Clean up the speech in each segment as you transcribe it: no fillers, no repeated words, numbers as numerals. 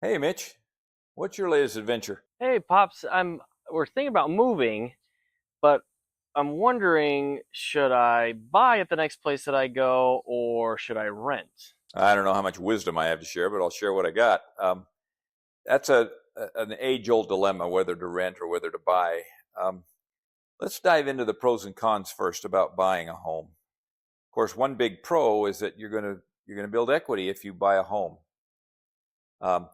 Hey Mitch, what's your latest adventure? Hey, Pops, we're thinking about moving, but I'm wondering, should I buy at the next place that I go or should I rent? I don't know how much wisdom I have to share, but I'll share what I got. That's an age-old dilemma whether to rent or whether to buy. Um, let's dive into the pros and cons first about buying a home. Of course, one big pro is that you're gonna build equity if you buy a home. Um,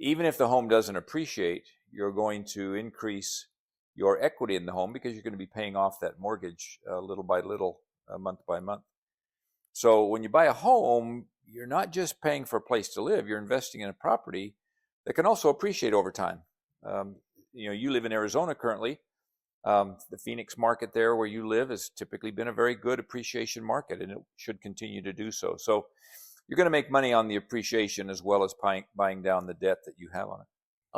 Even if the home doesn't appreciate, you're going to increase your equity in the home because you're going to be paying off that mortgage little by little, month by month. So when you buy a home, you're not just paying for a place to live, you're investing in a property that can also appreciate over time. Um, you live in Arizona currently. The Phoenix market there where you live has typically been a very good appreciation market, and it should continue to do so. So you're going to make money on the appreciation as well as buying down the debt that you have on it.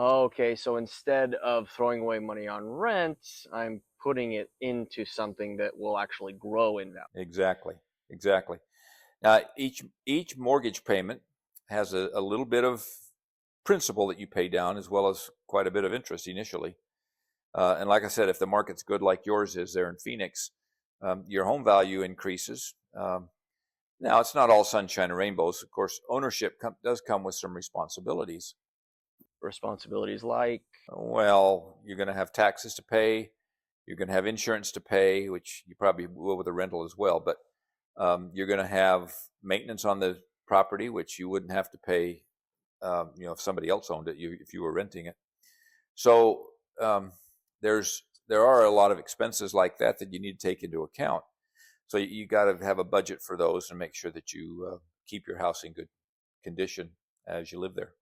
Okay, so instead of throwing away money on rent, I'm putting it into something that will actually grow in value. Exactly, exactly. Each mortgage payment has a little bit of principal that you pay down as well as quite a bit of interest initially. And like I said, if the market's good like yours is there in Phoenix, your home value increases. Now, it's not all sunshine and rainbows. Of course, ownership does come with some responsibilities. Responsibilities like, Well, you're going to have taxes to pay. You're going to have insurance to pay, which you probably will with a rental as well. But you're going to have maintenance on the property, which you wouldn't have to pay, if somebody else owned it, if you were renting it. So um, there are a lot of expenses like that that you need to take into account. So you got to have a budget for those and make sure that you keep your house in good condition as you live there.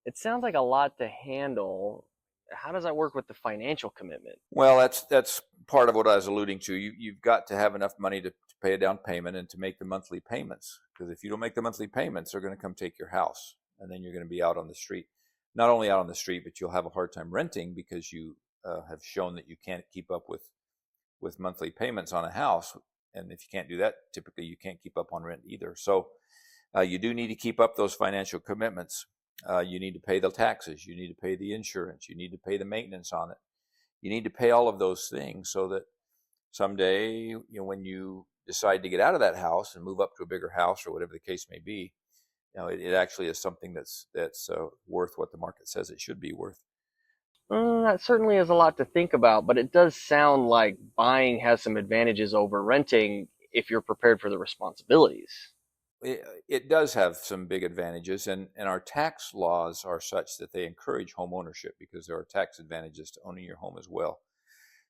it sounds like a lot to handle. How does that work with the financial commitment? Well, that's part of what I was alluding to. You've got to have enough money to pay a down payment and to make the monthly payments. Because if you don't make the monthly payments, they're going to come take your house, and then you're going to be out on the street. Not only out on the street, but you'll have a hard time renting because you have shown that you can't keep up with monthly payments on a house. And if you can't do that, typically you can't keep up on rent either. So you do need to keep up those financial commitments. You need to pay the taxes. You need to pay the insurance. You need to pay the maintenance on it. You need to pay all of those things so that someday, when you decide to get out of that house and move up to a bigger house or whatever the case may be, it actually is something that's worth what the market says it should be worth. That certainly is a lot to think about, but it does sound like buying has some advantages over renting if you're prepared for the responsibilities. It does have some big advantages, and our tax laws are such that they encourage home ownership because there are tax advantages to owning your home as well.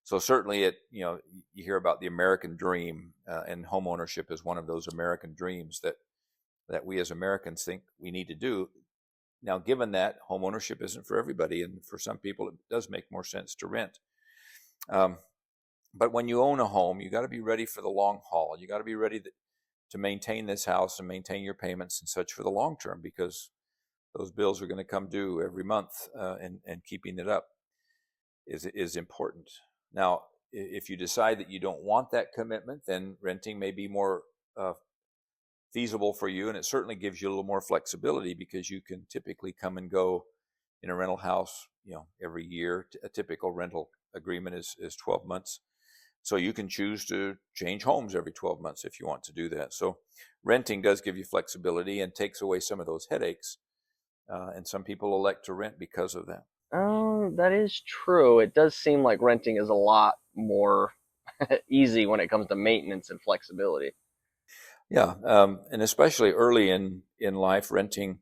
So certainly, you hear about the American dream, and home ownership is one of those American dreams that we as Americans think we need to do. Now, given that home ownership isn't for everybody, and for some people, it does make more sense to rent. Um, but when you own a home, you got to be ready for the long haul. You got to be ready to maintain this house and maintain your payments and such for the long term because those bills are going to come due every month, and keeping it up is important. Now, if you decide that you don't want that commitment, then renting may be more uh, feasible for you, and it certainly gives you a little more flexibility because you can typically come and go in a rental house, every year. A typical rental agreement is 12 months. So you can choose to change homes every 12 months if you want to do that. So renting does give you flexibility and takes away some of those headaches. And some people elect to rent because of that. Oh, that is true. It does seem like renting is a lot more easy when it comes to maintenance and flexibility. Yeah, and especially early in life, renting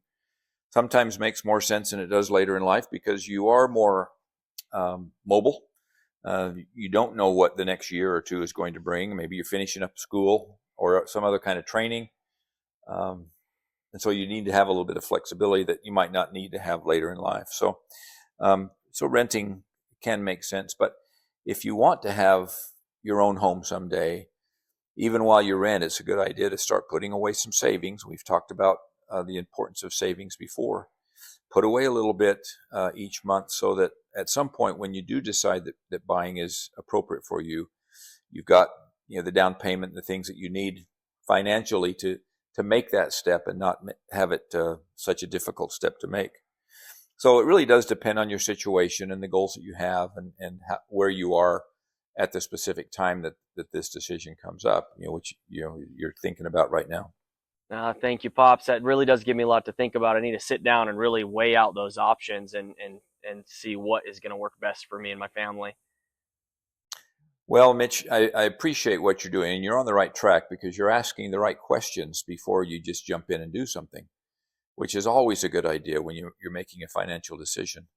sometimes makes more sense than it does later in life because you are more mobile. You don't know what the next year or two is going to bring. Maybe you're finishing up school or some other kind of training. Um, and so you need to have a little bit of flexibility that you might not need to have later in life. So renting can make sense. But if you want to have your own home someday, even while you rent, it's a good idea to start putting away some savings. We've talked about the importance of savings before. Put away a little bit each month so that at some point when you do decide that buying is appropriate for you, you've got the down payment, the things that you need financially to to make that step and not have it such a difficult step to make. So it really does depend on your situation and the goals that you have, and where you are at the specific time that this decision comes up, which you're thinking about right now. Thank you, Pops. That really does give me a lot to think about. I need to sit down and really weigh out those options and see what is going to work best for me and my family. Well, Mitch, I appreciate what you're doing, and you're on the right track because you're asking the right questions before you just jump in and do something, which is always a good idea when you're making a financial decision,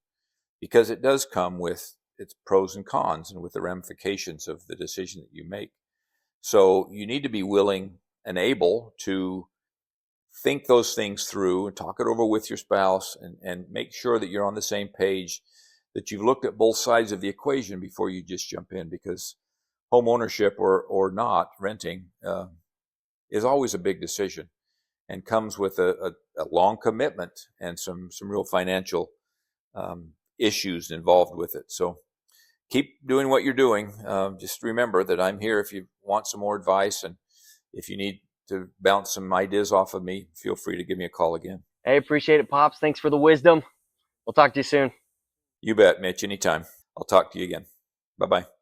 because it does come with its pros and cons and with the ramifications of the decision that you make. So you need to be willing and able to think those things through and talk it over with your spouse, and make sure that you're on the same page, that you've looked at both sides of the equation before you just jump in, because home ownership or not renting is always a big decision and comes with a long commitment and some real financial issues involved with it. So keep doing what you're doing. Just remember that I'm here if you want some more advice, and if you need to bounce some ideas off of me, feel free to give me a call again. Hey, appreciate it, Pops. Thanks for the wisdom. We'll talk to you soon. You bet, Mitch, anytime. I'll talk to you again. Bye-bye.